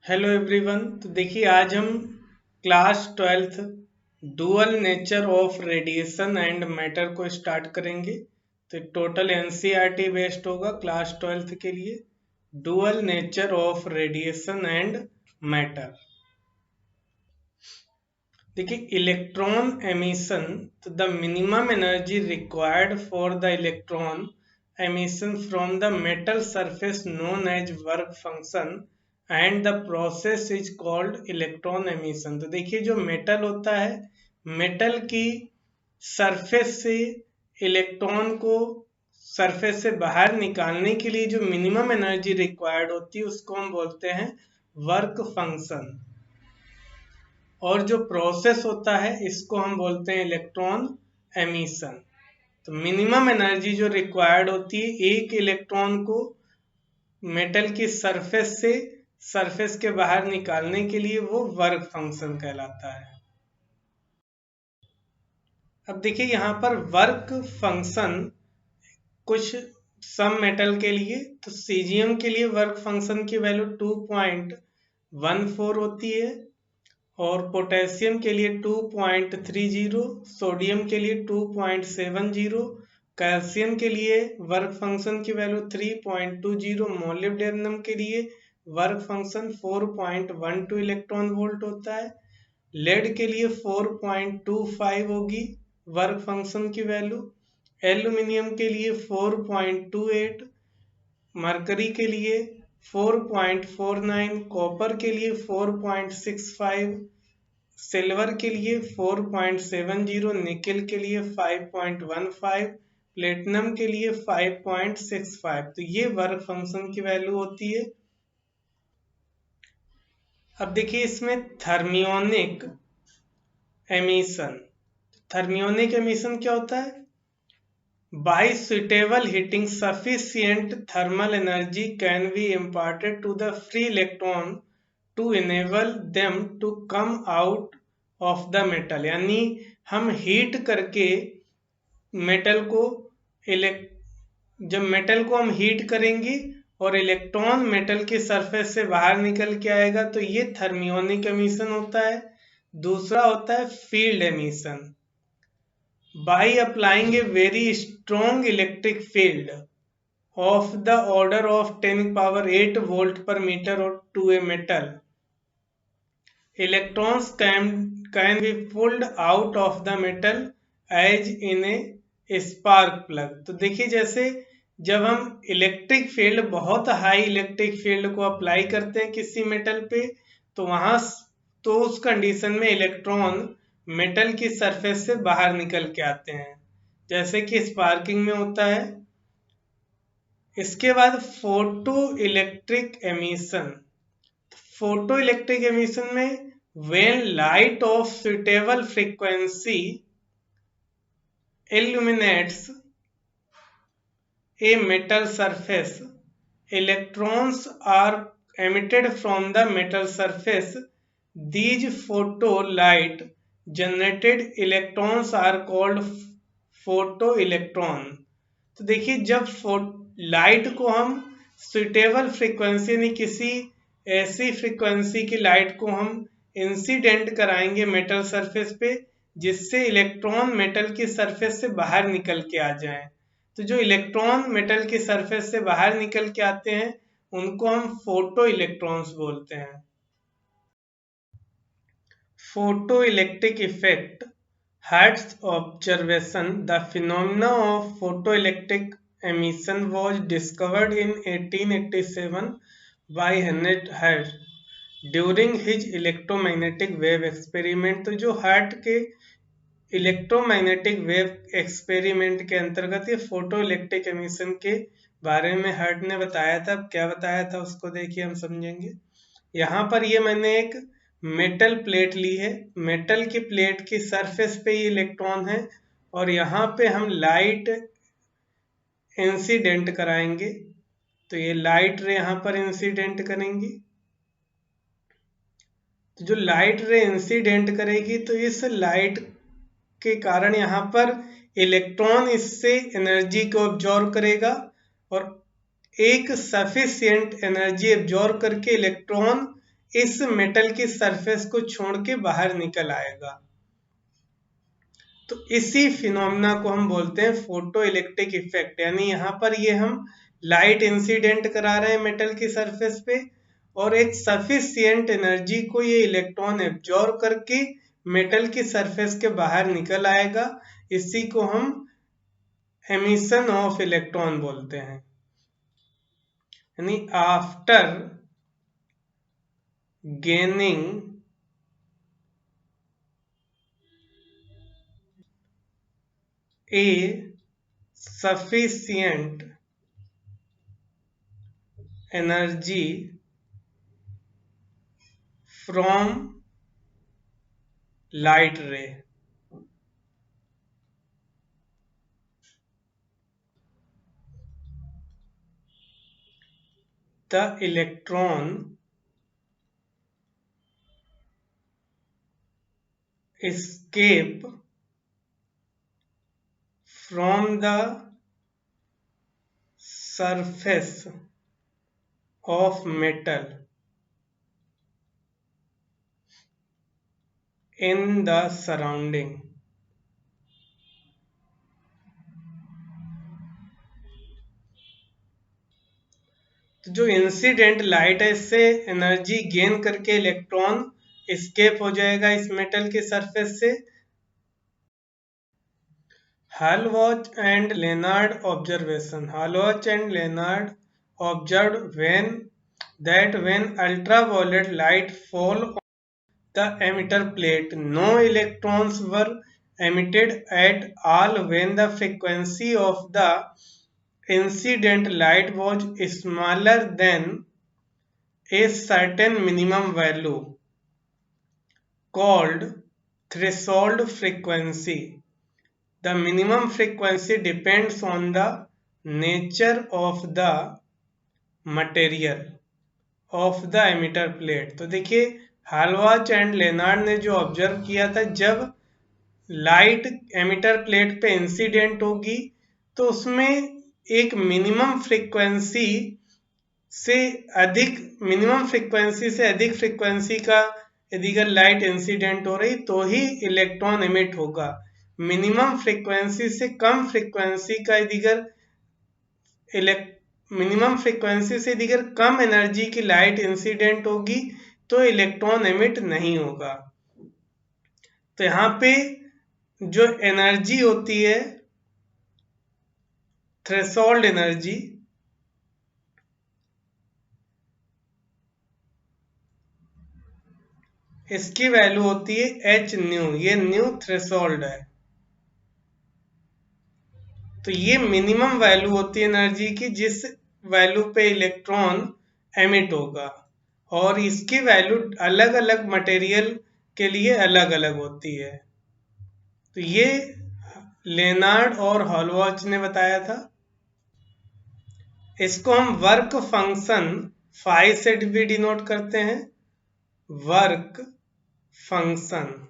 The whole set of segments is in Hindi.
Hello everyone. तो देखिए आज हम class 12th dual nature of radiation and matter को स्टार्ट करेंगे। तो टोटल एनसीईआरटी बेस्ड होगा क्लास 12th के लिए। Dual nature of radiation and matter. देखिए इलेक्ट्रॉन एमिशन, तो the minimum energy required for the electron emission from the metal surface known as work function and the process is called electron emission. तो देखिए जो मेटल होता है, मेटल की सरफेस से इलेक्ट्रॉन को सरफेस से बाहर निकालने के लिए जो मिनिमम एनर्जी रिक्वायर्ड होती है उसको हम बोलते हैं वर्क फंक्शन। और जो प्रोसेस होता है इसको हम बोलते हैं इलेक्ट्रॉन एमिशन। तो मिनिमम एनर्जी जो रिक्वायर्ड होती है एक इलेक्ट्रॉन को मेटल की सरफेस से सरफेस के बाहर निकालने के लिए, वो वर्क फंक्शन कहलाता है। अब देखिए यहाँ पर वर्क फंक्शन कुछ सम मेटल के लिए, तो सीजियम के लिए वर्क फंक्शन की वैल्यू 2.14 होती है और पोटेशियम के लिए 2.30, सोडियम के लिए 2.70, कैल्शियम के लिए वर्क फंक्शन की वैल्यू 3.20, मोलिब्डेनम के लिए वर्क फंक्शन 4.12 इलेक्ट्रॉन वोल्ट होता है, लेड के लिए 4.25 होगी वर्क फंक्शन की वैल्यू, एल्यूमिनियम के लिए 4.28, मरकरी के लिए 4.49, कॉपर के लिए 4.65, सिल्वर के लिए 4.70, निकेल के लिए 5.15, प्लेटिनम के लिए 5.65। तो ये वर्क फंक्शन की वैल्यू होती है। अब देखिए इसमें थर्मियोनिक एमिशन। थर्मियोनिक एमिशन क्या होता है? By suitable heating, sufficient thermal energy can be imparted to the free electron to enable them to come out of the metal। यानी हम हीट करके मेटल को जब मेटल को हम हीट करेंगे और इलेक्ट्रॉन मेटल के सरफेस से बाहर निकल के आएगा, तो ये थर्मियोनिक एमिशन होता है। दूसरा होता है field emission. By applying a very strong electric field of the order of 10⁸ volt per meter or to a metal, electrons can be pulled out of the metal as in a spark plug। तो देखिए जैसे जब हम इलेक्ट्रिक फील्ड, बहुत हाई इलेक्ट्रिक फील्ड को अप्लाई करते हैं किसी मेटल पे, तो वहां तो उस कंडीशन में इलेक्ट्रॉन मेटल की सरफेस से बाहर निकल के आते हैं, जैसे कि स्पार्किंग में होता है। इसके बाद photo electric emission. Photo electric emission में when light of suitable frequency illuminates a metal surface, electrons are emitted from the metal surface। These photo light generated electrons are called photoelectron। तो देखिए जब लाइट को हम सुटेबल फ्रीक्वेंसी यानी किसी ऐसी फ्रीक्वेंसी की लाइट को हम इंसिडेंट कराएंगे मेटल सरफेस पे, जिससे इलेक्ट्रॉन मेटल की सरफेस से बाहर निकल के आ जाएं। तो जो इलेक्ट्रॉन मेटल की सरफेस से बाहर निकल के आते हैं उनको हम फोटो इलेक्ट्रॉन्स बोलते हैं। Photo electric effect, Hertz observation। The phenomena of photoelectric emission was discovered in 1887 by Henry Hertz during his electromagnetic wave experiment। तो जो हर्ट के इलेक्ट्रोमैग्नेटिक वेव एक्सपेरिमेंट के अंतर्गत ये फोटो इलेक्ट्रिक एमिशन के बारे में हर्ट ने बताया था। क्या बताया था उसको देखिए हम समझेंगे। यहाँ पर ये मैंने एक मेटल प्लेट ली है, मेटल की प्लेट की सरफेस पे ये इलेक्ट्रॉन है और यहाँ पे हम लाइट इंसिडेंट कराएंगे, तो ये लाइट रे यहाँ पर इंसिडेंट करेंगी। तो जो लाइट रे इंसिडेंट करेगी तो इस लाइट के कारण यहाँ पर इलेक्ट्रॉन इससे एनर्जी को एब्जॉर्ब करेगा और एक सफिशिएंट एनर्जी एब्जॉर्ब करके इलेक्ट्रॉन इस मेटल की सरफेस को छोड़ के बाहर निकल आएगा। तो इसी फिनोमेना को हम बोलते हैं फोटो इलेक्ट्रिक इफेक्ट। यानी यहाँ पर ये हम लाइट इंसिडेंट करा रहे हैं मेटल की सरफेस पे, और एक सफिशिएंट एनर्जी को ये इलेक्ट्रॉन एब्जॉर्ब करके मेटल की सरफेस के बाहर निकल आएगा। इसी को हम एमिशन ऑफ इलेक्ट्रॉन बोलते हैं। यानी after gaining a sufficient energy from light ray, the electron escape from the surface of metal in the surrounding. तो जो इंसिडेंट लाइट है इससे एनर्जी गेन करके इलेक्ट्रॉन एस्केप हो जाएगा इस मेटल के सरफेस से। Hallward and Leonard observation. Hallward and Leonard observed that when ultraviolet light fall on the emitter plate, no electrons were emitted at all when the frequency of the incident light was smaller than a certain minimum value called threshold frequency. The minimum frequency depends on the nature of the material of the emitter plate. तो देखिए हालवाच एंड लेनार्ड ने जो ऑब्जर्व किया था, जब लाइट एमिटर प्लेट पे इंसिडेंट होगी तो उसमें एक मिनिमम फ्रीक्वेंसी से अधिक फ्रीक्वेंसी का यदि अगर लाइट इंसिडेंट हो रही तो ही इलेक्ट्रॉन एमिट होगा। मिनिमम फ्रीक्वेंसी से कम फ्रीक्वेंसी का यदि मिनिमम फ्रीक्वेंसी से यदि कम एनर्जी की लाइट इंसिडेंट होगी तो इलेक्ट्रॉन एमिट नहीं होगा। तो यहाँ पे जो एनर्जी होती है थ्रेशोल्ड एनर्जी, इसकी वैल्यू होती है एच न्यू। ये न्यू थ्रेशोल्ड है। तो ये मिनिमम वैल्यू होती है एनर्जी की जिस वैल्यू पे इलेक्ट्रॉन एमिट होगा, और इसकी वैल्यू अलग अलग मटेरियल के लिए अलग अलग होती है। तो ये लेनार्ड और हॉलवॉच ने बताया था। इसको हम वर्क फंक्शन फाई से भी डिनोट करते हैं। वर्क फंक्शन,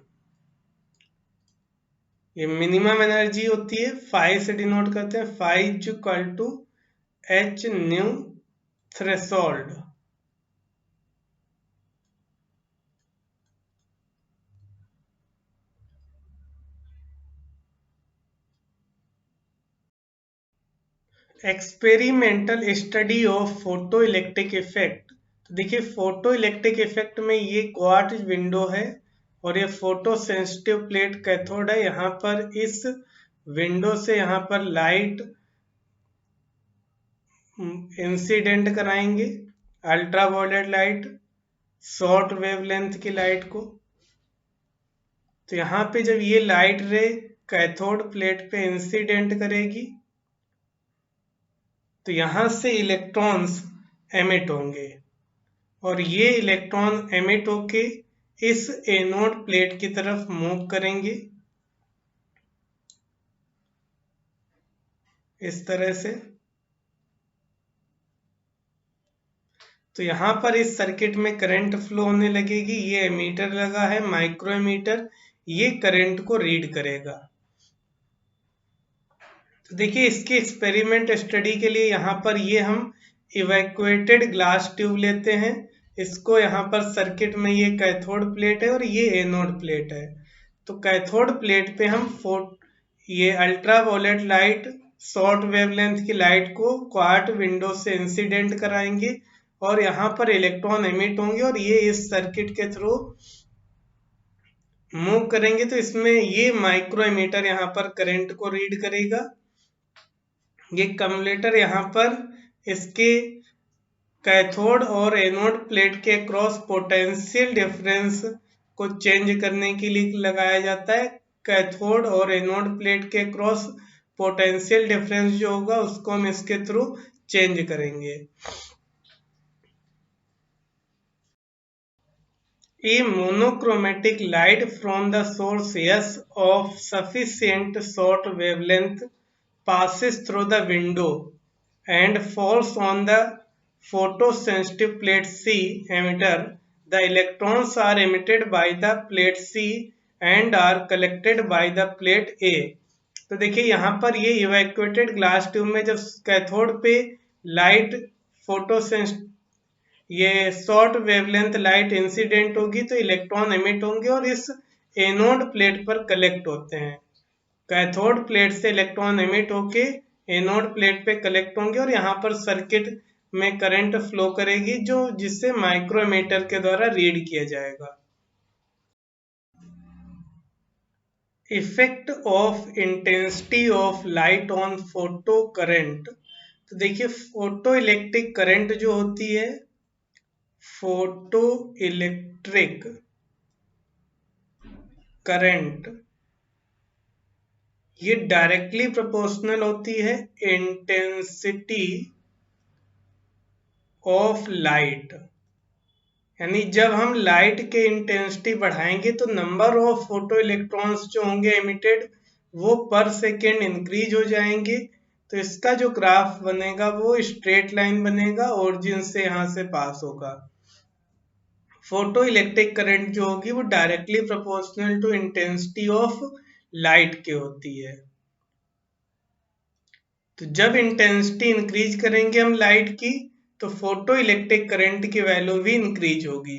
ये मिनिमम एनर्जी होती है, फाई से डिनोट करते हैं। Phi is equal to H nu threshold. Experimental study of photo electric effect. तो देखिए फोटो इलेक्ट्रिक इफेक्ट में ये क्वार्ट्ज विंडो है और ये फोटो सेंसिटिव प्लेट कैथोड है। यहाँ पर इस विंडो से यहाँ पर लाइट इंसिडेंट कराएंगे, अल्ट्रावायलेट लाइट, शॉर्ट वेवलेंथ की लाइट को। तो यहाँ पे जब ये लाइट रे कैथोड प्लेट पे इंसिडेंट करेगी तो यहाँ से इलेक्ट्रॉन्स एमिट होंगे, और ये इलेक्ट्रॉन एमिट होके इस एनोड प्लेट की तरफ मूव करेंगे इस तरह से। तो यहाँ पर इस सर्किट में करंट फ्लो होने लगेगी। ये एमीटर लगा है, माइक्रो एमीटर, ये करंट को रीड करेगा। तो देखिए इसके एक्सपेरिमेंट स्टडी के लिए यहाँ पर ये हम इवैक्यूएटेड ग्लास ट्यूब लेते हैं। इसको यहाँ पर सर्किट में ये कैथोड प्लेट है और ये एनोड प्लेट है। तो कैथोड प्लेट पे हम ये ultraviolet light, short wavelength की लाइट को क्वार्ट विंडो से इंसिडेंट कराएंगे और यहाँ पर इलेक्ट्रॉन एमिट होंगे और ये इस सर्किट के थ्रू मूव करेंगे। तो इसमें ये माइक्रो एमीटर यहाँ पर करंट को रीड करेगा। ये कम्युलेटर यहाँ पर इसके कैथोड और एनोड प्लेट के क्रॉस पोटेंशियल डिफरेंस को चेंज करने के लिए लगाया जाता है। कैथोड और एनोड प्लेट के क्रॉस पोटेंशियल डिफरेंस जो होगा उसको हम इसके थ्रू चेंज करेंगे। A monochromatic light from the source S of sufficient short wavelength passes through the window and falls on the photosensitive plate C emitter. The electrons are emitted by the plate C and are collected by the plate A. तो देखिए यहाँ पर ये इवैक्यूएटेड ग्लास ट्यूब में जब कैथोड पे लाइट ये शॉर्ट वेवलेंथ लाइट इंसिडेंट होगी तो इलेक्ट्रॉन एमिट होंगे और इस एनोड प्लेट पर कलेक्ट होते हैं। कैथोड प्लेट से इलेक्ट्रॉन एमिट होके एनोड प्लेट पे कलेक्ट होंगे और यहाँ पर सर्किट में करंट फ्लो करेगी जो जिससे माइक्रोमीटर के द्वारा रीड किया जाएगा। Effect of intensity of light on photo current. तो देखिए फोटो इलेक्ट्रिक करंट जो होती है, फोटो इलेक्ट्रिक करंट, ये डायरेक्टली प्रोपोर्शनल होती है इंटेंसिटी ऑफ लाइट। यानी जब हम लाइट के इंटेंसिटी बढ़ाएंगे तो नंबर ऑफ फोटो इलेक्ट्रॉन्स जो होंगे एमिटेड वो पर सेकेंड इंक्रीज हो जाएंगे। तो इसका जो ग्राफ बनेगा वो स्ट्रेट लाइन बनेगा, ओरिजिन से यहां से पास होगा। फोटो इलेक्ट्रिक करंट जो होगी वो directly proportional to intensity of light के होती है। तो जब इंटेंसिटी इंक्रीज करेंगे हम लाइट की तो फोटो इलेक्ट्रिक करंट की वैल्यू भी इंक्रीज होगी।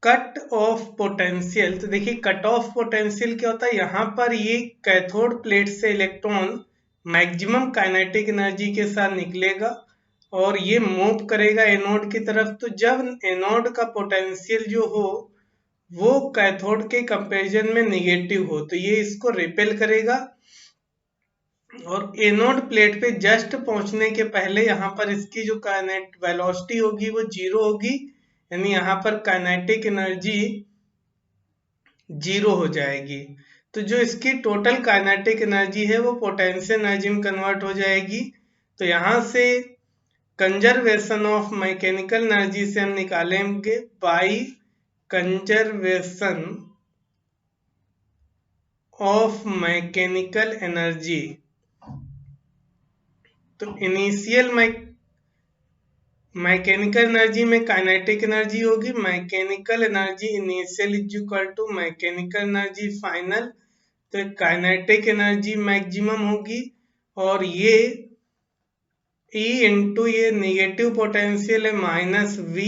Cut off potential. तो देखिए कट ऑफ पोटेंशियल क्या होता है, यहाँ पर ये कैथोड प्लेट से इलेक्ट्रॉन मैक्सिमम काइनेटिक एनर्जी के साथ निकलेगा और ये मूव करेगा एनोड की तरफ। तो जब एनोड का पोटेंशियल जो हो वो कैथोड के कंपैरिजन में निगेटिव हो तो ये इसको रिपेल करेगा और एनोड प्लेट पे जस्ट पहुंचने के पहले यहाँ पर इसकी जो काइनेट वेलोसिटी होगी वो जीरो होगी, यानी यहाँ पर काइनेटिक एनर्जी जीरो हो जाएगी। तो जो इसकी टोटल काइनेटिक एनर्जी है वो पोटेंशियल एनर्जी में कन्वर्ट हो जाएगी। तो यहाँ से कंजर्वेशन ऑफ मैकेनिकल एनर्जी से हम निकालेंगे by conservation of mechanical energy. तो इनिशियल मैकेनिकल एनर्जी में काइनेटिक एनर्जी होगी, mechanical energy initial is equal to mechanical energy final. तो काइनेटिक एनर्जी मैक्सिमम होगी और ये E इंटू ये निगेटिव पोटेंशियल है माइनस V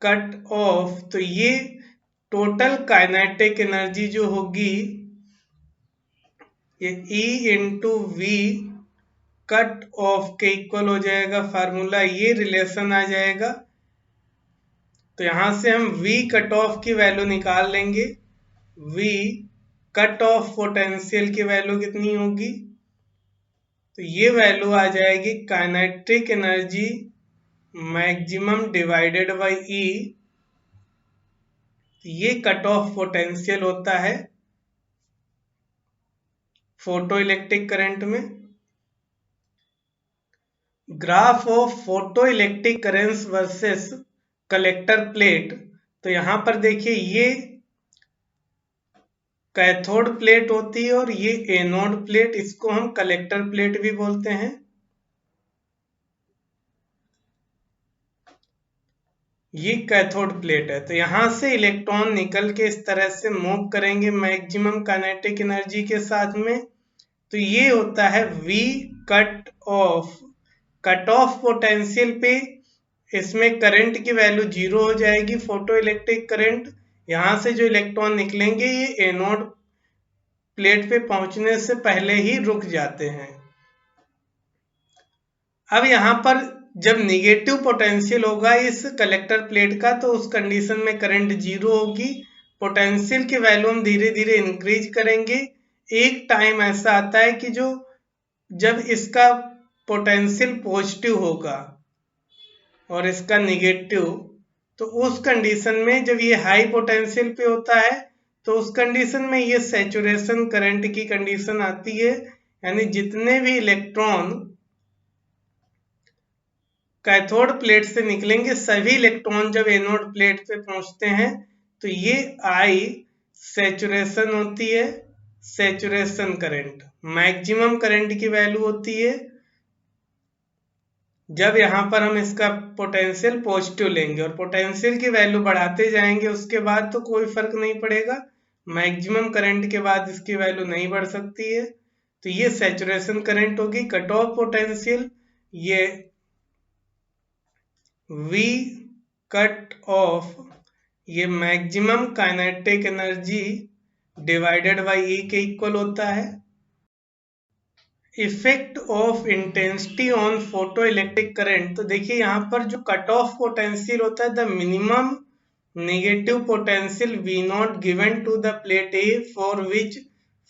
कट ऑफ। तो ये टोटल काइनेटिक एनर्जी जो होगी ये E into V cut off के इक्वल हो जाएगा। फार्मूला ये रिलेशन आ जाएगा। तो यहां से हम V कट ऑफ की वैल्यू निकाल लेंगे। V कट ऑफ पोटेंशियल की वैल्यू कितनी होगी, तो ये वैल्यू आ जाएगी kinetic energy maximum divided by E। ये कट ऑफ पोटेंशियल होता है फोटो इलेक्ट्रिक करंट में। Graph of photo electric current versus collector plate. तो यहां पर देखिए ये कैथोड प्लेट होती है और ये एनोड प्लेट, इसको हम कलेक्टर प्लेट भी बोलते हैं। ये कैथोड प्लेट है। तो यहां से इलेक्ट्रॉन निकल के इस तरह से मूव करेंगे मैक्सिमम काइनेटिक एनर्जी के साथ में। तो ये होता है V cut of. Cut off potential पे इसमें करंट की वैल्यू 0 हो जाएगी, फोटो इलेक्ट्रिक करंट। यहां से जो इलेक्ट्रॉन निकलेंगे ये एनोड प्लेट पे पहुंचने से पहले ही रुक जाते हैं। अब यहां पर जब निगेटिव पोटेंशियल होगा इस कलेक्टर प्लेट का तो उस कंडीशन में करंट 0 होगी। पोटेंशियल की वैल्यू हम धीरे धीरे इंक्रीज करेंगे। एक टाइम ऐसा आता है कि जब इसका पोटेंशियल पॉजिटिव होगा और इसका निगेटिव, तो उस कंडीशन में जब ये हाई पोटेंशियल पे होता है तो उस कंडीशन में ये सैचुरेशन करंट की कंडीशन आती है। यानी जितने भी इलेक्ट्रॉन कैथोड प्लेट से निकलेंगे सभी इलेक्ट्रॉन जब एनोड प्लेट पे पहुंचते हैं तो ये आई सैचुरेशन होती है, सैचुरेशन करंट। मैक्सिमम करंट की वैल्यू होती है जब यहां पर हम इसका पोटेंशियल पॉजिटिव लेंगे, और पोटेंशियल की वैल्यू बढ़ाते जाएंगे उसके बाद तो कोई फर्क नहीं पड़ेगा। मैक्सिमम करंट के बाद इसकी वैल्यू नहीं बढ़ सकती है। तो ये सैचुरेशन करंट होगी। कट ऑफ पोटेंशियल ये V कट ऑफ ये maximum kinetic energy divided by E के इक्वल होता है। Effect of intensity on photo electric current, तो देखिए यहाँ पर जो कट ऑफ पोटेंशियल होता है the minimum negative potential V not given to the plate A for which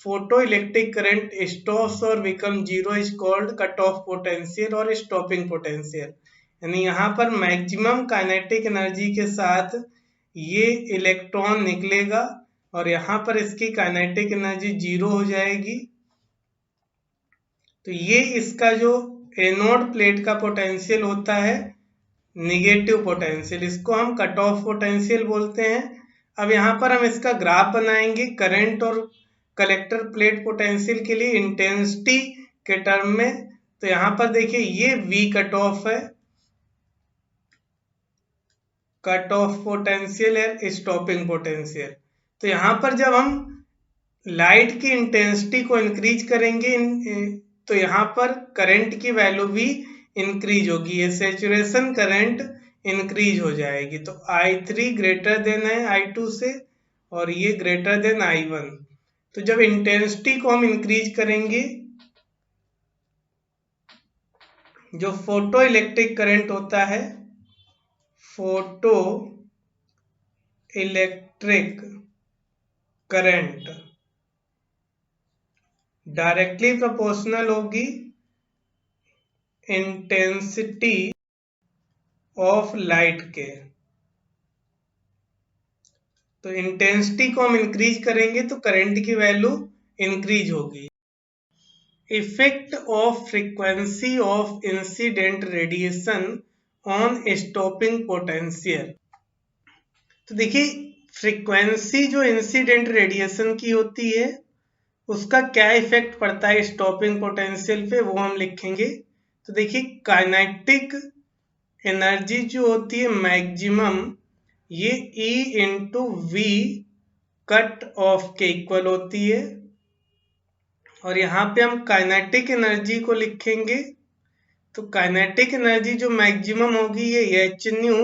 photoelectric current stops और become zero is called cut off potential और स्टॉपिंग पोटेंशियल। यानी यहाँ पर मैक्सिमम काइनेटिक एनर्जी के साथ ये इलेक्ट्रॉन निकलेगा और यहाँ पर इसकी काइनेटिक एनर्जी 0 हो जाएगी। तो ये इसका जो एनोड प्लेट का पोटेंशियल होता है निगेटिव पोटेंशियल, इसको हम कट ऑफ पोटेंशियल बोलते हैं। अब यहाँ पर हम इसका ग्राफ बनाएंगे करंट और कलेक्टर प्लेट पोटेंशियल के लिए इंटेंसिटी के टर्म में। तो यहाँ पर देखिए ये V कट ऑफ है, कट ऑफ पोटेंशियल है, स्टॉपिंग पोटेंशियल। तो यहाँ पर जब हम लाइट की इंटेंसिटी को इंक्रीज करेंगे तो यहाँ पर करंट की वैल्यू भी इंक्रीज होगी, ये सैचुरेशन करंट इंक्रीज हो जाएगी। तो I3 ग्रेटर देन है I2 से और ये ग्रेटर देन I1। तो जब इंटेंसिटी को हम इंक्रीज करेंगे जो फोटो इलेक्ट्रिक करंट होता है, photo electric current directly proportional होगी इंटेंसिटी ऑफ लाइट के। तो इंटेंसिटी को हम इंक्रीज करेंगे तो करंट की वैल्यू इंक्रीज होगी। Effect of frequency of incident radiation on stopping potential, तो देखिए फ्रीक्वेंसी जो इंसिडेंट रेडिएशन की होती है उसका क्या इफेक्ट पड़ता है स्टॉपिंग पोटेंशियल पे, वो हम लिखेंगे। तो देखिए काइनेटिक एनर्जी जो होती है मैक्सिमम ये E into V cut off के इक्वल होती है, और यहाँ पे हम काइनेटिक एनर्जी को लिखेंगे। तो काइनेटिक एनर्जी जो मैक्सिमम होगी ये h न्यू,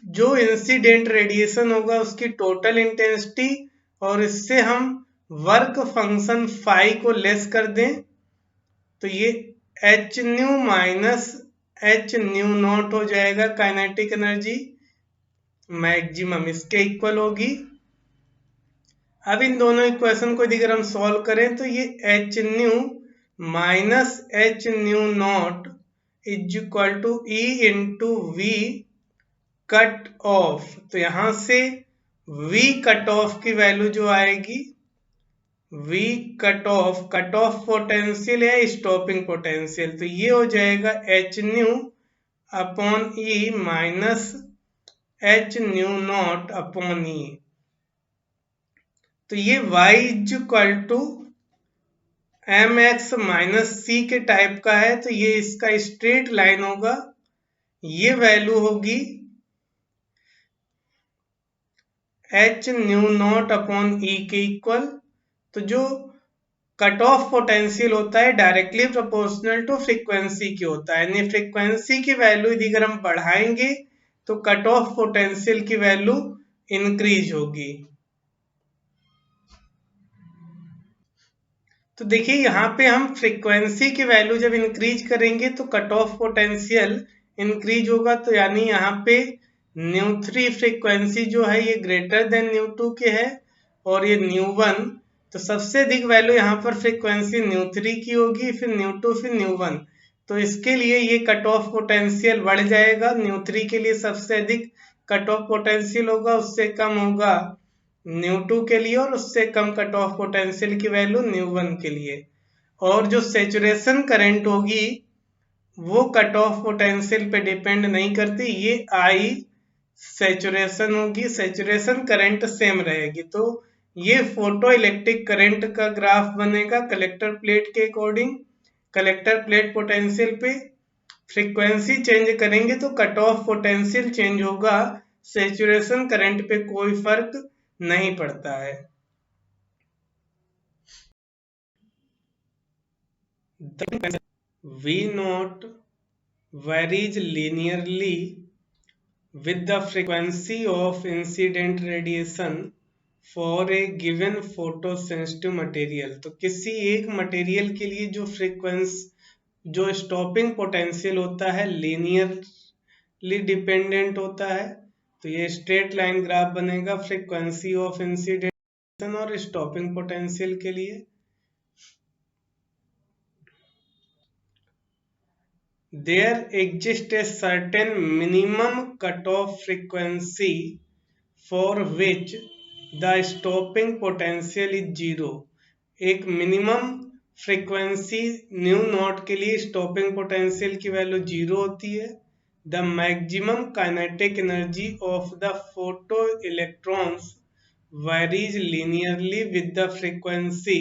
जो इंसिडेंट रेडिएशन होगा उसकी टोटल इंटेंसिटी, और इससे हम वर्क फंक्शन फाई को लेस कर दें तो ये h nu minus h nu not हो जाएगा। काइनेटिक एनर्जी मैक्सिमम इसके इक्वल होगी। अब इन दोनों इक्वेशन को अगर हम सॉल्व करें तो ये h nu minus h nu naught is equal to E into V cut off. तो यहां से V कट ऑफ की वैल्यू जो आएगी V कट ऑफ पोटेंशियल है स्टॉपिंग पोटेंशियल, तो ये हो जाएगा h nu upon E minus h nu not upon E। तो ये y is equal to mx minus c के टाइप का है, तो ये इसका स्ट्रेट लाइन होगा। ये वैल्यू होगी h nu not upon E के इक्वल। तो जो कट ऑफ पोटेंशियल होता है डायरेक्टली प्रोपोर्शनल टू फ्रीक्वेंसी की होता है, यानी फ्रीक्वेंसी की वैल्यू यदि अगर हम बढ़ाएंगे तो कट ऑफ पोटेंशियल की वैल्यू इंक्रीज होगी। तो देखिए यहाँ पे हम फ्रीक्वेंसी की वैल्यू जब इंक्रीज करेंगे तो कट ऑफ पोटेंशियल इंक्रीज होगा, तो यानी यहाँ पे न्यू3 फ्रीक्वेंसी जो है ये ग्रेटर देन न्यू2 के है और ये न्यू1, तो सबसे अधिक वैल्यू यहाँ पर फ्रीक्वेंसी न्यू3 की होगी, फिर न्यू2, फिर न्यू1। तो इसके लिए ये कट ऑफ पोटेंशियल बढ़ जाएगा। न्यू3 के लिए सबसे अधिक कट ऑफ पोटेंशियल होगा, उससे कम होगा न्यू2 के लिए और उससे कम कट ऑफ पोटेंशियल की वैल्यू न्यू1 के लिए। और जो सेचुरेशन करंट होगी वो कट ऑफ पोटेंशियल पे डिपेंड नहीं करती, ये आई सेचुरेशन होगी, सेचुरेशन करंट सेम रहेगी। तो ये फोटो इलेक्ट्रिक करंट का ग्राफ बनेगा कलेक्टर प्लेट के अकॉर्डिंग। कलेक्टर प्लेट पोटेंशियल पे फ्रीक्वेंसी चेंज करेंगे तो कट ऑफ पोटेंशियल चेंज होगा, सेचुरेशन करंट पे कोई फर्क नहीं पड़ता है। V naught varies linearly with the frequency of incident radiation for a given photosensitive material। तो किसी एक मटेरियल के लिए जो फ्रीक्वेंसी जो स्टॉपिंग पोटेंशियल होता है लीनियरली डिपेंडेंट होता है। तो ये स्ट्रेट लाइन ग्राफ बनेगा फ्रीक्वेंसी ऑफ इंसिडेंट और स्टॉपिंग पोटेंशियल के लिए। There exists a certain minimum cutoff frequency for which the stopping potential is zero। एक मिनिमम फ्रीक्वेंसी न्यू नॉट के लिए स्टॉपिंग पोटेंशियल की वैल्यू जीरो होती है। The maximum kinetic energy of the photo electrons varies linearly with the frequency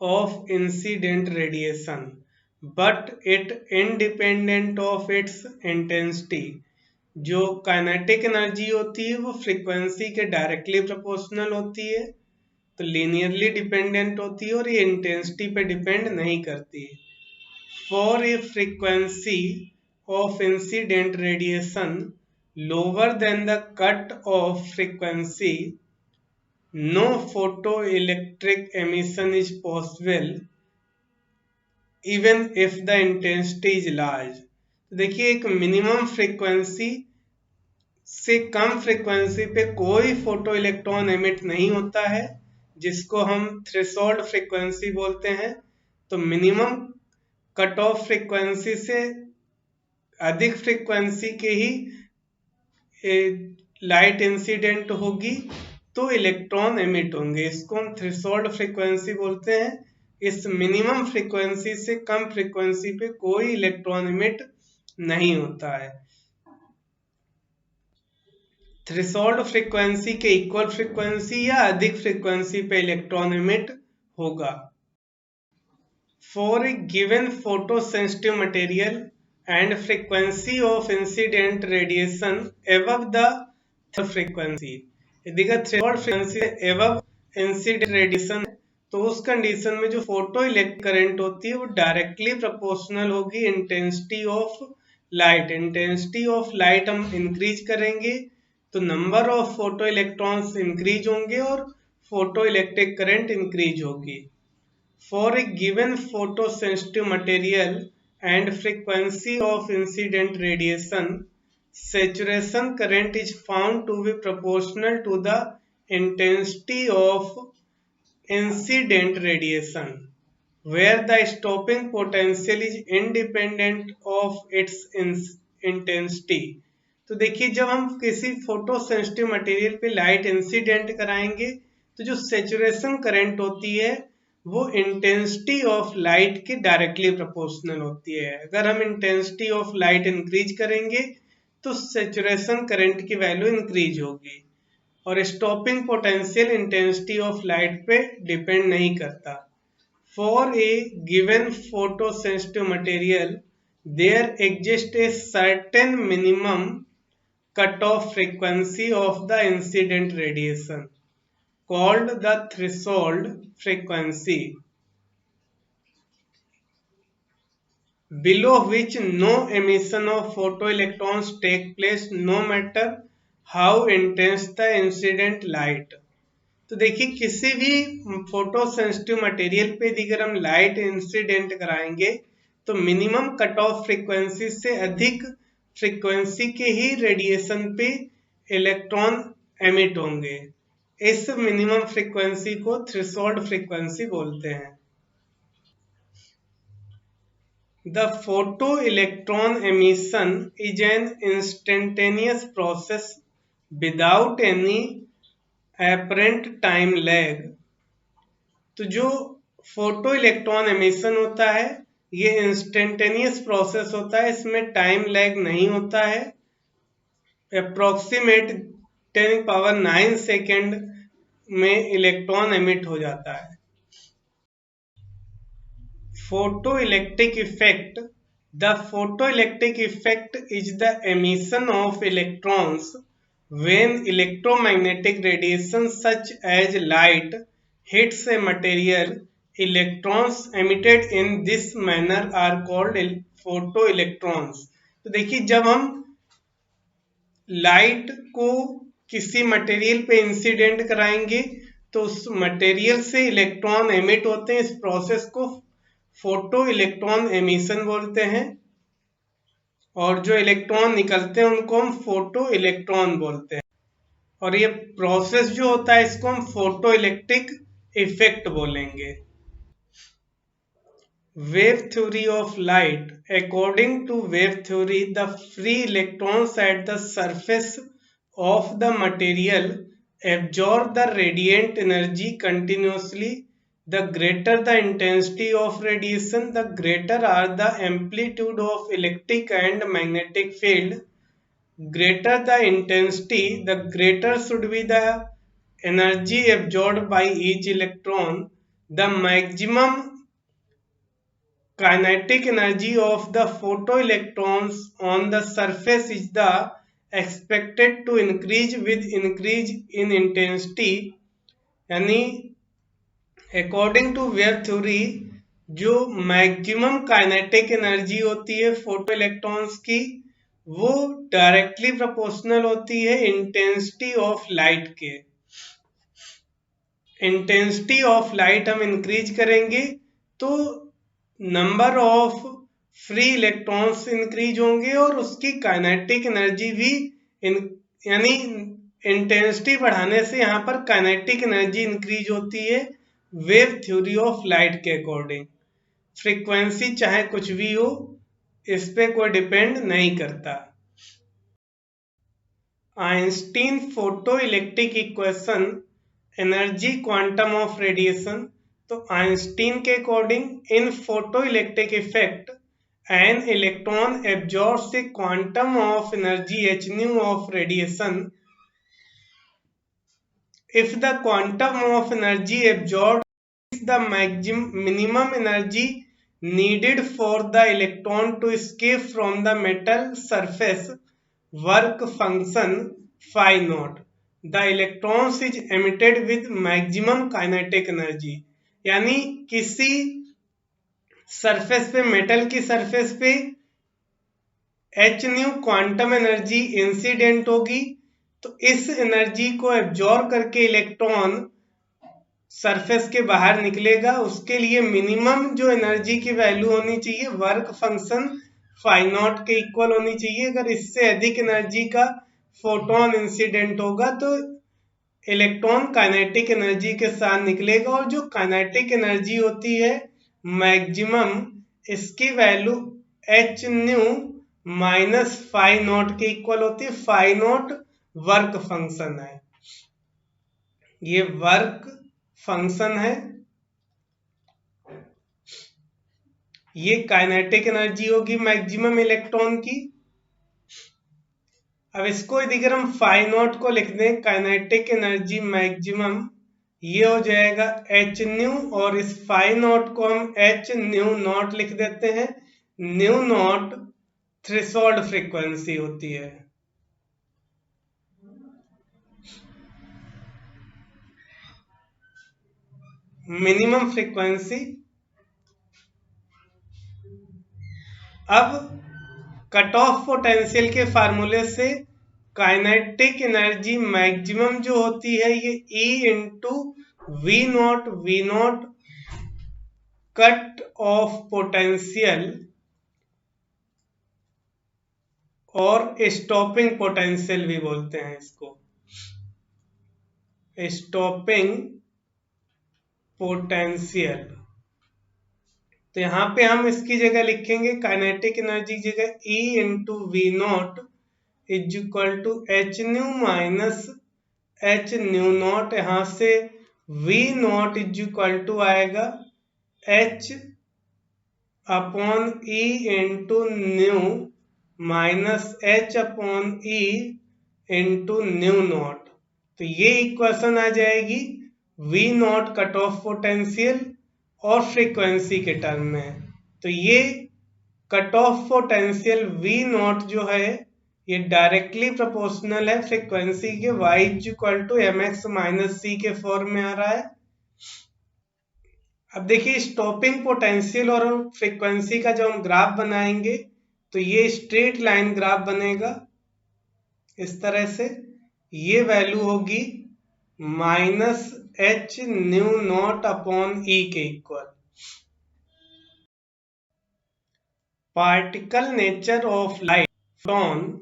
of incident radiation but it independent of its intensity। जो काइनेटिक एनर्जी होती है वो फ्रीक्वेंसी के डायरेक्टली प्रोपोर्शनल होती है, तो लीनियरली डिपेंडेंट होती है और ये इंटेंसिटी पे डिपेंड नहीं करती है। For a frequency of incident radiation lower than the cut off frequency no photo electric emission is possible even if the intensity is large. देखिए एक मिनिमम फ्रीक्वेंसी से कम फ्रीक्वेंसी पे कोई फोटो इलेक्ट्रॉन एमिट नहीं होता है, जिसको हम थ्रेशोल्ड फ्रीक्वेंसी बोलते हैं। तो मिनिमम कट ऑफ फ्रीक्वेंसी से अधिक फ्रीक्वेंसी के ही लाइट इंसिडेंट होगी तो इलेक्ट्रॉन एमिट होंगे, इसको हम थ्रेशोल्ड फ्रीक्वेंसी बोलते हैं। इस मिनिमम फ्रीक्वेंसी से कम फ्रीक्वेंसी पे कोई इलेक्ट्रॉन एमिट नहीं होता है। थ्रेशोल्ड फ्रीक्वेंसी के इक्वल फ्रीक्वेंसी या अधिक फ्रीक्वेंसी पे इलेक्ट्रॉन एमिट होगा। For a given photo sensitive material and frequency of incident radiation above the frequency, यदि threshold frequency above incident radiation तो उस कंडीशन में जो फोटो इलेक्ट्रिक करंट होती है वो डायरेक्टली प्रोपोर्शनल होगी intensity of light. Intensity of light हम इंक्रीज करेंगे तो number of photo electrons increase होंगे और फोटो इलेक्ट्रिक करंट इंक्रीज होगी। For a given photo sensitive material and frequency of incident radiation saturation current is found to be proportional to the intensity of incident radiation where the stopping potential is independent of its intensity। तो देखिए जब हम किसी फोटो सेंसिटिव मटेरियल पे लाइट इंसिडेंट कराएंगे तो जो सेचुरेशन करंट होती है वो इंटेंसिटी ऑफ लाइट के डायरेक्टली प्रोपोर्शनल होती है। अगर हम इंटेंसिटी ऑफ लाइट इंक्रीज करेंगे तो सेचुरेशन करंट की वैल्यू इंक्रीज होगी और stopping potential intensity of light पे डिपेंड नहीं करता। For a given photo sensitive material there exist a certain minimum cut off frequency of the incident radiation. called the threshold frequency, below which no emission of photoelectrons take place no matter how intense the incident light. तो देखिए किसी भी फोटो सेंसिटिव मटेरियल पे अगर हम लाइट इंसिडेंट कराएंगे तो मिनिमम कट ऑफ फ्रीक्वेंसी से अधिक फ्रीक्वेंसी के ही रेडिएशन पे इलेक्ट्रॉन एमिट होंगे। इस मिनिमम फ्रीक्वेंसी को थ्रेशोल्ड फ्रीक्वेंसी बोलते हैं। The photoelectron emission is an instantaneous process without any apparent time lag. तो जो फोटो इलेक्ट्रॉन एमिशन होता है ये इंस्टेंटेनियस प्रोसेस होता है, इसमें टाइम लैग नहीं होता है। अप्रोक्सीमेट 10⁹ सेकेंड में इलेक्ट्रॉन एमिट हो जाता है। Photoelectric effect. The photoelectric effect is the emission of electrons when electromagnetic radiation such as light hits a material. Electrons emitted in this manner are called photoelectrons. तो देखिए जब हम लाइट को किसी मटेरियल पे इंसिडेंट कराएंगे तो उस मटेरियल से इलेक्ट्रॉन एमिट होते हैं। इस प्रोसेस को फोटो इलेक्ट्रॉन एमिशन बोलते हैं और जो इलेक्ट्रॉन निकलते हैं उनको हम फोटो इलेक्ट्रॉन बोलते हैं। और ये प्रोसेस जो होता है इसको हम फोटो इलेक्ट्रिक इफेक्ट बोलेंगे। Wave theory of light. According to wave theory, the free electrons at the surface of the material absorb the radiant energy continuously. The greater the intensity of radiation, the greater are the amplitude of electric and magnetic field. Greater the intensity, the greater should be the energy absorbed by each electron. The maximum kinetic energy of the photoelectrons on the surface is the expected to increase with increase in intensity। यानी अकॉर्डिंग टू वेव थ्योरी जो मैक्सिमम काइनेटिक एनर्जी होती है फोटो इलेक्ट्रॉन्स की वो डायरेक्टली प्रोपोर्शनल होती है इंटेंसिटी ऑफ लाइट के। इंटेंसिटी ऑफ लाइट हम इंक्रीज करेंगे तो number of free electrons increase होंगे और उसकी काइनेटिक एनर्जी भी यानी इंटेंसिटी बढ़ाने से यहाँ पर काइनेटिक एनर्जी इंक्रीज होती है वेव थ्योरी ऑफ लाइट के अकॉर्डिंग। फ्रीक्वेंसी चाहे कुछ भी हो इस पे कोई डिपेंड नहीं करता। Einstein photo electric equation energy quantum of radiation. तो आइंस्टीन के according in photo electric effect an electron absorbs A quantum of energy h nu of radiation. If the quantum of energy absorbed is the minimum energy needed for the electron to escape from the metal surface, work function phi naught. The electrons is emitted with maximum kinetic energy। यानी किसी सरफेस पे मेटल की सरफेस पे h nu quantum energy incident होगी तो इस एनर्जी को एब्जॉर्ब करके इलेक्ट्रॉन सरफेस के बाहर निकलेगा। उसके लिए मिनिमम जो एनर्जी की वैल्यू होनी चाहिए वर्क फंक्शन फाई नॉट के इक्वल होनी चाहिए। अगर इससे अधिक एनर्जी का फोटोन इंसिडेंट होगा तो इलेक्ट्रॉन काइनेटिक एनर्जी के साथ निकलेगा और जो काइनेटिक एनर्जी होती है मैक्सिमम इसकी value h nu minus phi naught के इक्वल होती है। फाई नॉट वर्क फंक्शन है, ये वर्क फंक्शन है, ये काइनेटिक एनर्जी होगी मैक्सिमम इलेक्ट्रॉन की। अब इसको अगर हम फाई नॉट को लिख दें काइनेटिक एनर्जी मैक्सिमम ये हो जाएगा h न्यू और इस फाई नॉट को हम h न्यू नॉट लिख देते हैं। न्यू नॉट थ्रेशोल्ड फ्रीक्वेंसी होती है। Minimum frequency. अब कट ऑफ पोटेंशियल के फार्मूले से काइनेटिक एनर्जी मैक्सिमम जो होती है ये E into V not cut off potential और स्टॉपिंग पोटेंशियल भी बोलते हैं इसको, स्टॉपिंग पोटेंशियल। तो यहाँ पे हम इसकी जगह लिखेंगे काइनेटिक एनर्जी की जगह E into V not is equal to H nu minus h nu not. यहाँ से V not is equal to आएगा h upon e into nu minus h upon e into nu not. तो ये इक्वेशन आ जाएगी V not cut off potential और फ्रीक्वेंसी के टर्म में। तो ये cut off potential V not जो है ये डायरेक्टली प्रोपोर्शनल है फ्रीक्वेंसी के y equal to M x minus सी के फॉर्म में आ रहा है। अब देखिए स्टॉपिंग पोटेंशियल और फ्रीक्वेंसी का जब हम ग्राफ बनाएंगे तो ये स्ट्रेट लाइन ग्राफ बनेगा इस तरह से। ये वैल्यू होगी minus h nu not upon e के equal. Particle nature of light photon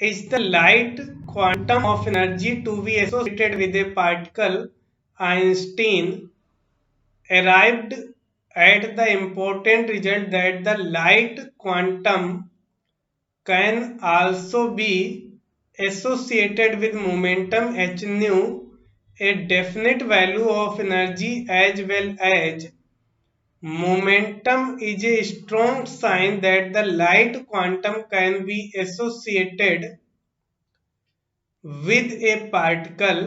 is the light quantum of energy to be associated with a particle. Einstein arrived at the important result that the light quantum can also be associated with momentum h nu, a definite value of energy, as well as momentum is a strong sign that the light quantum can be associated with a particle.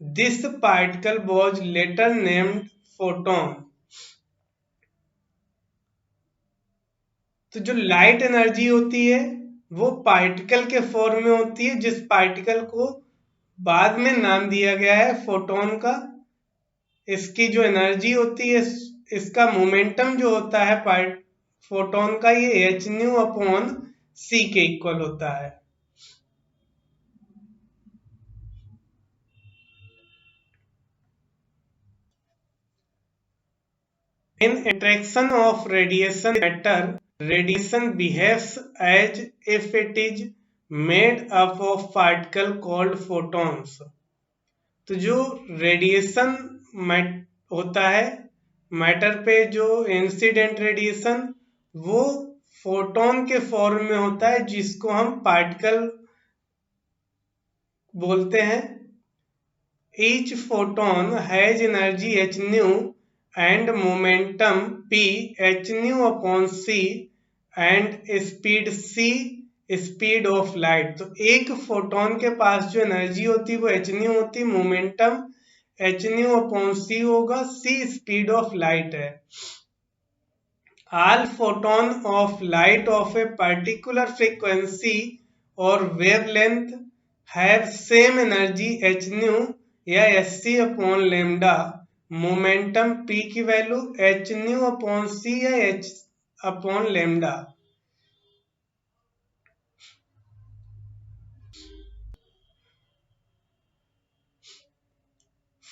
This particle was later named photon. तो जो लाइट एनर्जी होती है वो पार्टिकल के फॉर्म में होती है, जिस पार्टिकल को बाद में नाम दिया गया है फोटोन का। इसकी जो एनर्जी होती है, इसका मोमेंटम जो होता है फोटोन का, ये एच न्यू अपॉन सी के इक्वल होता है। In interaction of radiation matter, radiation behaves as if it is made up of particles called photons. तो जो रेडिएशन होता है मैटर पे, जो इंसिडेंट रेडिएशन, वो फोटोन के फॉर्म में होता है जिसको हम पार्टिकल बोलते हैं। Each photon has energy h nu and momentum p h nu upon c and speed c, speed of light. तो एक फोटोन के पास जो एनर्जी होती है वो एच न्यू होती है, momentum h nu upon c होगा, सी स्पीड ऑफ लाइट है। All photon of light of a particular frequency और wavelength have same energy h nu या as c upon lambda. Momentum p की value h nu upon c या h upon lambda.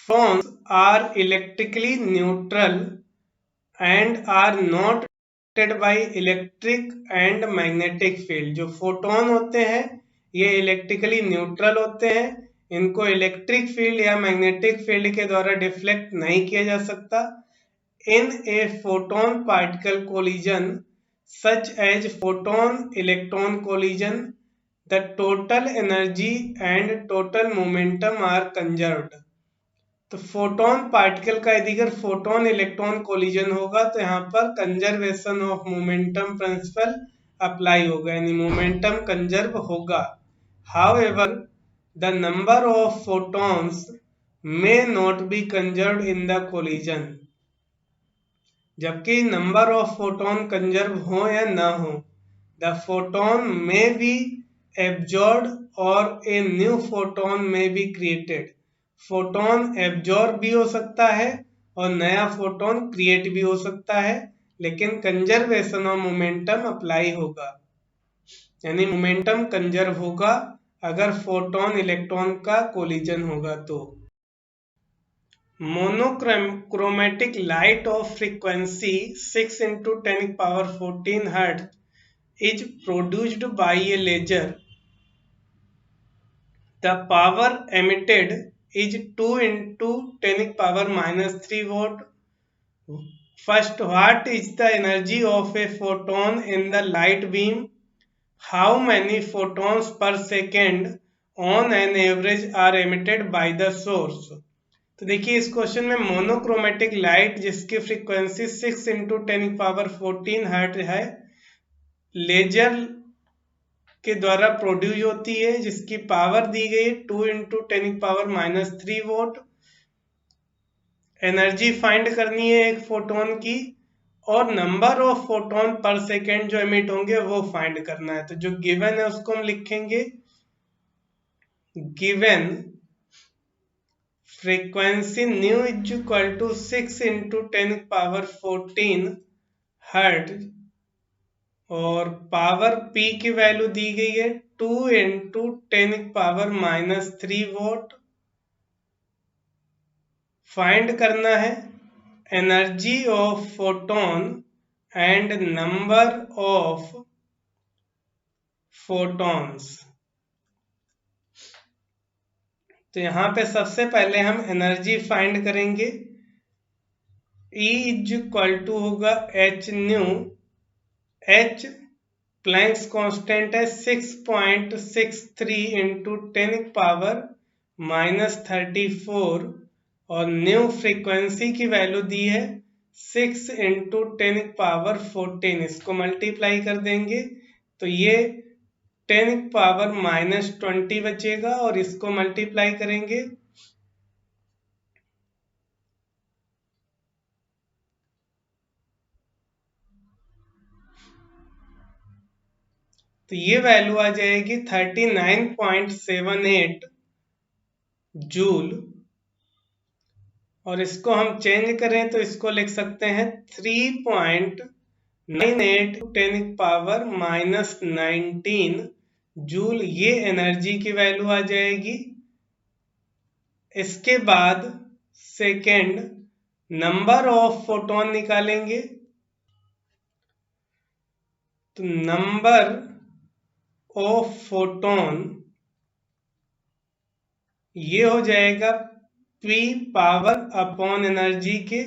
Photons are electrically neutral and are not affected by electric and magnetic field. जो फोटोन होते हैं ये इलेक्ट्रिकली न्यूट्रल होते हैं, इनको इलेक्ट्रिक फील्ड या मैग्नेटिक फील्ड के द्वारा डिफ्लेक्ट नहीं किया जा सकता। In a photon particle collision such as photon electron collision, the total energy and total momentum are conserved. तो फोटोन पार्टिकल का यदि अगर फोटोन इलेक्ट्रॉन कोलिजन होगा तो यहाँ पर conservation of momentum principle apply होगा, यानी मोमेंटम कंजर्व होगा। However the number of photons may not be conserve in the collision. जबकि नंबर ऑफ फोटोन कंजर्व हो या ना हो, the photon may be absorbed और a new photon may be created. Photon absorb भी हो सकता है और नया फोटोन क्रिएट भी हो सकता है, लेकिन कंजर्वेशन ऑफ मोमेंटम अप्लाई होगा, यानी मोमेंटम कंजर्व होगा अगर फोटोन इलेक्ट्रॉन का कोलिजन होगा तो। Monochromatic light of frequency 6 into 10 power 14 Hz is produced by a laser. The power emitted is 2 into 10 power minus 3 watt. First, what is the energy of a photon in the light beam? How many photons per second on an average are emitted by the source? तो देखिए इस क्वेश्चन में मोनोक्रोमेटिक लाइट जिसकी फ्रीक्वेंसी 6 इंटू 10 पावर 14 हर्ट्ज है, लेजर के द्वारा प्रोड्यूस होती है, जिसकी पावर दी गई 2 इंटू 10 पावर-3 वोट। एनर्जी फाइंड करनी है एक फोटोन की, और नंबर ऑफ फोटोन पर सेकेंड जो एमिट होंगे वो फाइंड करना है। तो जो गिवन है उसको हम लिखेंगे, given frequency nu is equal to 6 into 10 power 14 hertz, और पावर पी की वैल्यू दी गई है 2 इंटू 10 पावर-3 वोट। फाइंड करना है energy of photon and number of photons. तो यहां पे सबसे पहले हम एनर्जी फाइंड करेंगे। E इज इक्वल टू होगा H new, H Planck's constant है 6.63 इंटू 10 पावर-34, और न्यू फ्रीक्वेंसी की वैल्यू दी है 6 इंटू 10 पावर-14। इसको मल्टीप्लाई कर देंगे तो ये 10 पावर-20 बचेगा, और इसको मल्टीप्लाई करेंगे तो ये वैल्यू आ जाएगी 39.78 जूल। और इसको हम चेंज करें तो इसको लिख सकते हैं 3.98 10 पावर-19 जूल। ये एनर्जी की वैल्यू आ जाएगी। इसके बाद सेकेंड, नंबर ऑफ फोटोन निकालेंगे। तो नंबर ऑफ फोटोन ये हो जाएगा पी पावर अपॉन एनर्जी के,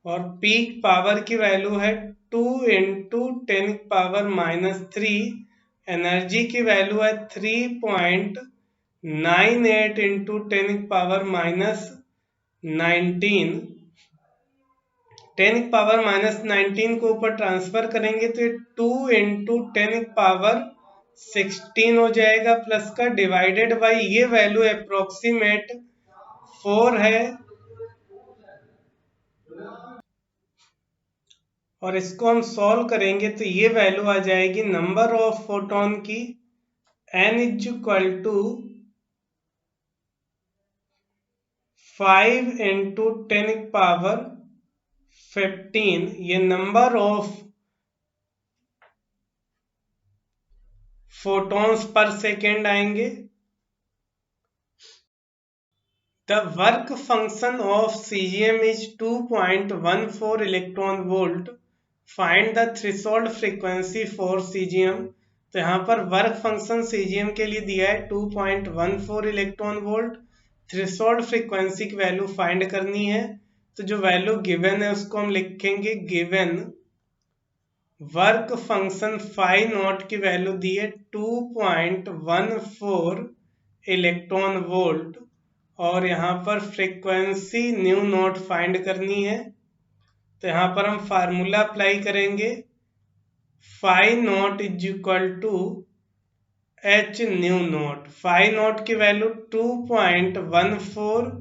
और पीक पावर की वैल्यू है 2 इंटू 10 पावर-3, एनर्जी की वैल्यू है 3.98 इंटू 10 पावर-19। 10 पावर-19 को ऊपर ट्रांसफर करेंगे तो ये 2 इंटू 10 पावर-16 हो जाएगा, प्लस का डिवाइडेड बाई ये वैल्यू अप्रोक्सीमेट 4 है, और इसको हम सॉल्व करेंगे तो ये वैल्यू आ जाएगी नंबर ऑफ फोटोन की n is equal to 5 into 10 power. ये number of photons per second आएंगे। The work function of cesium is 2.14 electron volt. Find the threshold frequency for cesium. तो यहाँ पर वर्क फंक्शन सीजियम के लिए दिया है 2.14 इलेक्ट्रॉन वोल्ट। थ्रेशोल्ड फ्रीक्वेंसी की वैल्यू फाइंड करनी है। तो जो वैल्यू गिवन है उसको हम लिखेंगे, given work function phi naught की वैल्यू दी है 2.14 इलेक्ट्रॉन वोल्ट, और यहाँ पर फ्रीक्वेंसी न्यू नॉट फाइंड करनी है। तो यहाँ पर हम फार्मूला अप्लाई करेंगे, phi naught is equal to H nu naught. Phi naught की वैल्यू 2.14,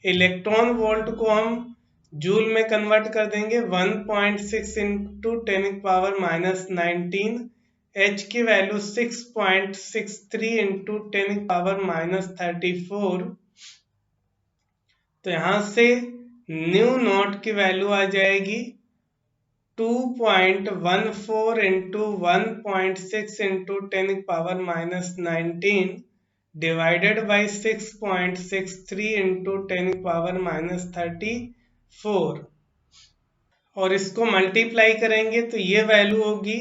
इलेक्ट्रॉन वोल्ट को हम जूल में कन्वर्ट कर देंगे 1.6 इंटू 10 पावर-19। एच की वैल्यू 6.63 इंटू 10 पावर-34, तो यहाँ से न्यू नॉट की वैल्यू आ जाएगी 2.14 into 1.6 into 10⁻⁻19 divided by 6.63 into 10⁻⁻34 और इसको मल्टीप्लाई करेंगे तो ये वैल्यू होगी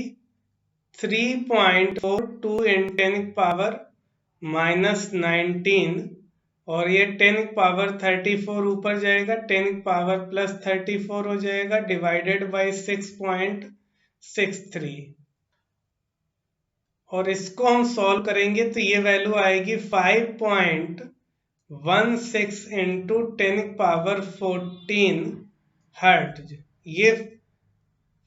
3.42 इन 10⁻⁻19 और ये 10⁻34 ऊपर जाएगा, 10⁻+34 हो जाएगा डिवाइडेड बाई 6.63 और इसको हम सॉल्व करेंगे तो ये वैल्यू आएगी 5.16 इंटू 10⁻14 हर्ट्ज। ये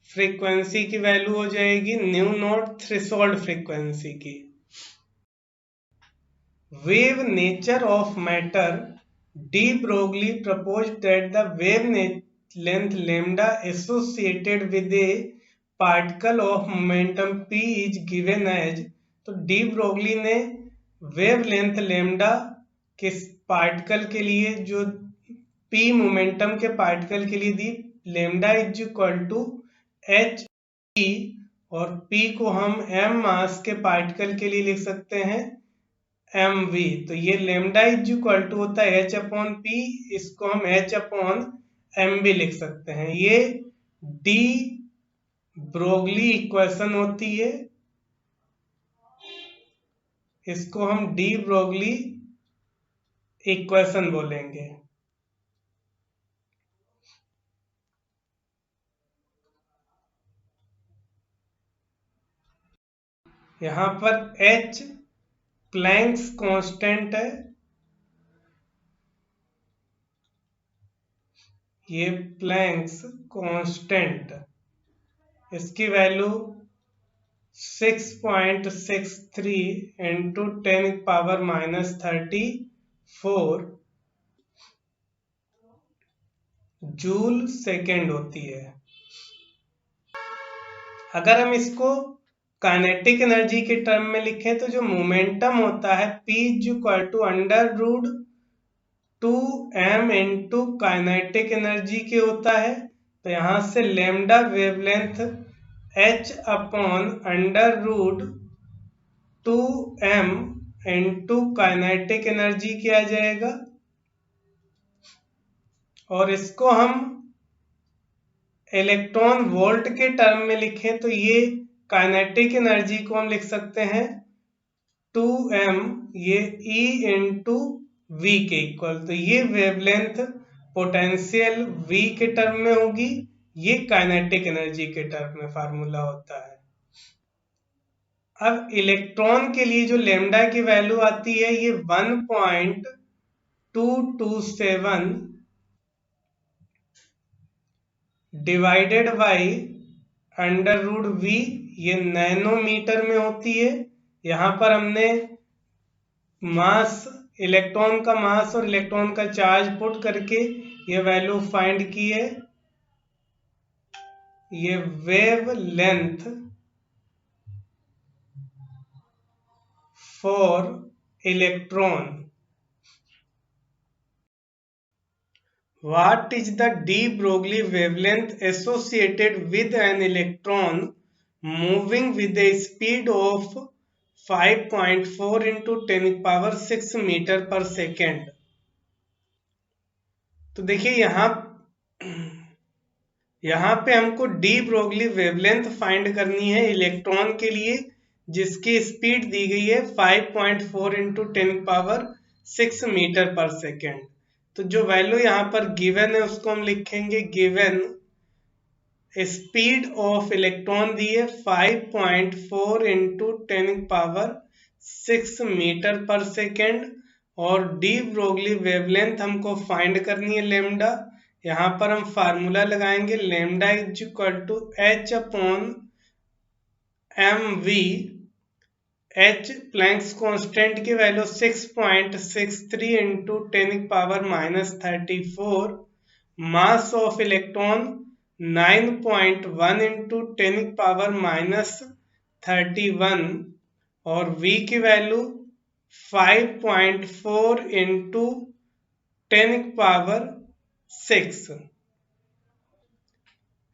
फ्रीक्वेंसी की वैल्यू हो जाएगी न्यू नॉट थ्रेशोल्ड फ्रीक्वेंसी की। Wave nature of matter, de Broglie proposed that the wave length lambda associated with a particle of momentum p is given as, तो डी ब्रोगली ने वेव लेंथ लेमडा के पार्टिकल के लिए जो p मोमेंटम के पार्टिकल के लिए दी, lambda is equal to h p और p को हम m मास के पार्टिकल के लिए लिख सकते हैं mv। तो ये लेमडा इज इक्वल टू होता है h/p, इसको हम h/mv लिख सकते हैं। ये डी ब्रोगली इक्वेशन होती है, इसको हम डी ब्रोगली इक्वेशन बोलेंगे। यहां पर h प्लैंक्स कांस्टेंट है, ये प्लैंक्स कांस्टेंट, इसकी वैल्यू 6.63 इंटू 10⁻⁻34 जूल सेकेंड होती है। अगर हम इसको काइनेटिक एनर्जी के टर्म में लिखें तो जो मोमेंटम होता है P equal to √2m into kinetic energy के होता है। तो यहां से lambda wavelength h/√2m into kinetic energy किया जाएगा और इसको हम इलेक्ट्रॉन वोल्ट के टर्म में लिखें तो ये काइनेटिक एनर्जी को हम लिख सकते हैं 2m, ये E इंटू वी के इक्वल। तो ये वेवलेंथ पोटेंशियल V के टर्म में होगी, ये काइनेटिक एनर्जी के टर्म में फार्मूला होता है। अब इलेक्ट्रॉन के लिए जो लेमडा की वैल्यू आती है ये 1.227 डिवाइडेड बाई √v, ये नैनोमीटर में होती है। यहां पर हमने मास, इलेक्ट्रॉन का मास और इलेक्ट्रॉन का चार्ज पुट करके ये वैल्यू फाइंड की है। ये wave length for electron. What is the de Broglie wavelength associated with an electron moving with a speed of 5.4 into 10⁻6 metre per second. तो देखिए यहां पे हमको डी ब्रोगली वेवलेंथ फाइंड करनी है इलेक्ट्रॉन के लिए जिसकी स्पीड दी गई है 5.4 into 10⁻6 मीटर पर सेकेंड। तो जो वैल्यू यहां पर गिवन है उसको हम लिखेंगे गिवन स्पीड ऑफ इलेक्ट्रॉन दी है 5.4 into 10⁻6 मीटर पर सेकेंड और डी ब्रोगली वेवलेंथ हमको फाइंड करनी है लेमडा। यहां पर हम फार्मूला लगाएंगे lambda is equal to h/mv। h Planck's constant की value 6.63 into 10⁻⁻34, mass of electron 9.1 into 10⁻⁻31 और v की वैल्यू 5.4 इंटू 10⁶।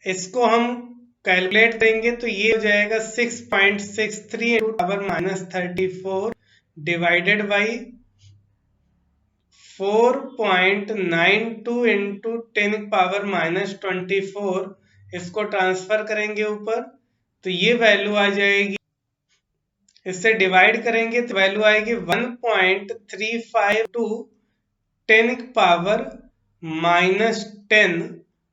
इसको हम कैलकुलेट करेंगे तो ये हो जाएगा 6.63 इंटू ×10⁻34 डिवाइडेड बाई 4.92 इंटू 10⁻24। इसको ट्रांसफर करेंगे ऊपर तो ये वैल्यू आ जाएगी, इससे डिवाइड करेंगे तो वैल्यू आएगी 1.352 10⁻10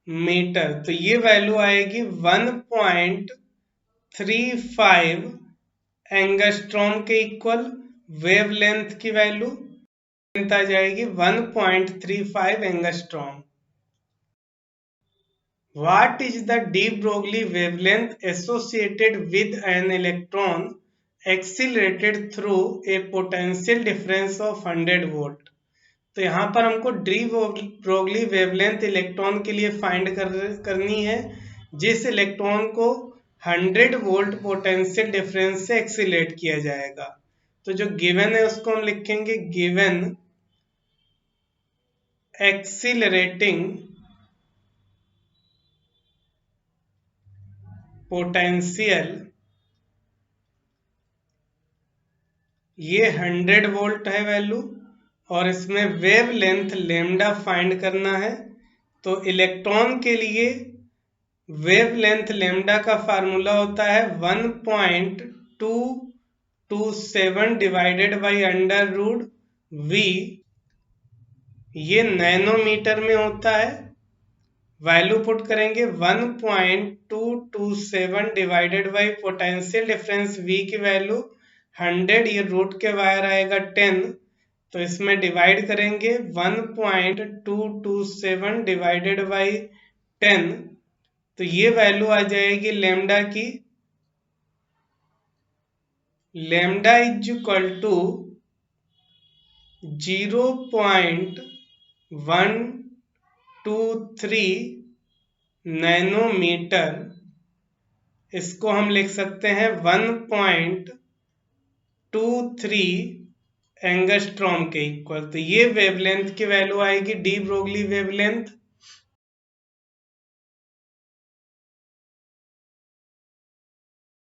मीटर। तो ये वैल्यू आएगी 1.35 एंगस्ट्रॉम के इक्वल। वेवलेंथ की वैल्यू आ जाएगी 1.35 angstrom. What is the de Broglie wavelength associated with an electron accelerated through a potential difference of 100 volt? तो यहाँ पर हमको डी ब्रोगली वेवलेंथ इलेक्ट्रॉन के लिए फाइंड करनी है जिस इलेक्ट्रॉन को 100 वोल्ट पोटेंशियल डिफरेंस से एक्सीलरेट किया जाएगा। तो जो गिवन है उसको हम लिखेंगे गिवन एक्सीलरेटिंग पोटेंशियल, ये 100 वोल्ट है वैल्यू, और इसमें वेव लेंथ लेमडा फाइंड करना है। तो इलेक्ट्रॉन के लिए वेव लेंथ लेमडा का फार्मूला होता है 1.227 डिवाइडेड बाई √v। ये नैनोमीटर में होता है। वैल्यू पुट करेंगे 1.227 divided by potential difference v की वैल्यू 100, ये रूट के वायर आएगा 10, तो इसमें डिवाइड करेंगे 1.227 डिवाइडेड बाई 10, तो ये वैल्यू आ जाएगी लेमडा की, lambda is equal to 0.123 nanometre. इसको हम लिख सकते हैं 1.23 एंगस्ट्रॉम के इक्वल। तो ये वेवलेंथ की वैल्यू आएगी डी ब्रोगली वेवलेंथ।